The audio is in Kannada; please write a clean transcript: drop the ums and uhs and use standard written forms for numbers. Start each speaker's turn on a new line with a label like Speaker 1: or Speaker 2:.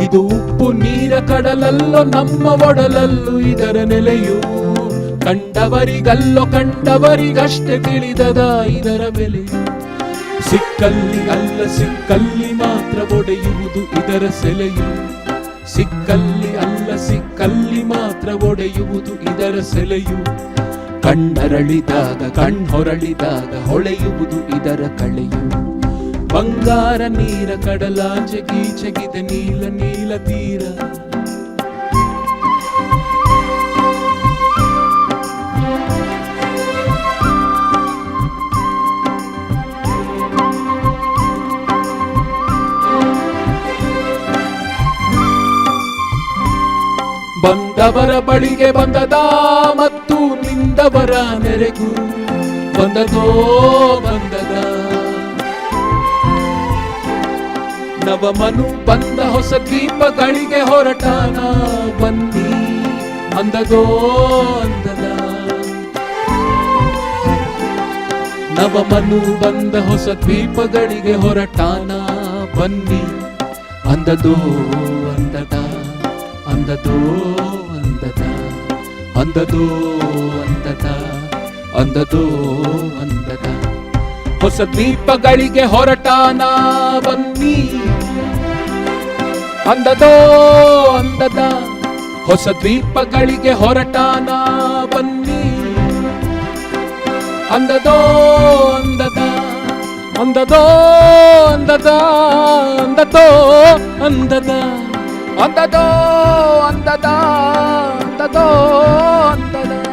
Speaker 1: ಇದು ಉಪ್ಪು ನೀರ ಕಡಲಲ್ಲೋ ನಮ್ಮ ಒಡಲಲ್ಲೂ ಇದರ ನೆಲೆಯು. ಕಂಡವರಿಗಷ್ಟೇ ತಿಳಿದದ ಇದರ ಬೆಲೆ. ಸಿಕ್ಕಲ್ಲಿ ಅಲ್ಲ ಸಿಕ್ಕಲ್ಲಿ ಮಾತ್ರ ಒಡೆಯುವುದು ಇದರ ಸೆಲೆಯು. ಸಿಕ್ಕಲ್ಲಿ ಅಲ್ಲ ಸಿಕ್ಕಲ್ಲಿ ಮಾತ್ರ ಒಡೆಯುವುದು ಇದರ ಸೆಲೆಯು. ಕಣ್ಣರಳಿದಾಗ ಕಣ್ಣೊರಳಿದಾಗ ಹೊಳೆಯುವುದು ಇದರ ಕಳೆಯು. ಬಂಗಾರ ನೀರ ಕಡಲಾಚೆ ಗೀಚೆಗಿದೆ ನೀಲ ನೀಲ ತೀರ. ಬಂದವರ ಬಳಿಗೆ ಬಂದದ ಮತ್ತು ನಿಂದವರ ನೆರೆಗೂ ಬಂದದೋ ಬಂದದ. ನವಮನು ಬಂದ ಹೊಸ ದ್ವೀಪಗಳಿಗೆ ಹೊರಟಾನ ಬನ್ನಿ ಅಂದದೋ ಅಂದದ. ನವಮನು ಬಂದ ಹೊಸ ದ್ವೀಪಗಳಿಗೆ ಹೊರಟಾನ ಬನ್ನಿ ಅಂದದೋ ಅಂದದ. ಅಂದದೋ ಅಂದದ ಅಂದದೋ ಅಂದದ ಅಂದದೋ ಅಂದದ. ಹೊಸ ದ್ವೀಪಗಳಿಗೆ ಹೊರಟಾನ ಬನ್ನಿ ಅಂದದೋ ಅಂದದ. ಹೊಸ ದ್ವೀಪಗಳಿಗೆ ಹೊರಟಾನ ಬನ್ನಿ ಅಂದದೋ ಅಂದದ. ಅಂದದೋ ಅಂದದ ಅಂದದೋ ಅಂದದ. ಅಂದದೋ ಅಂದದ ಅಂದದೋ ಅಂದದ.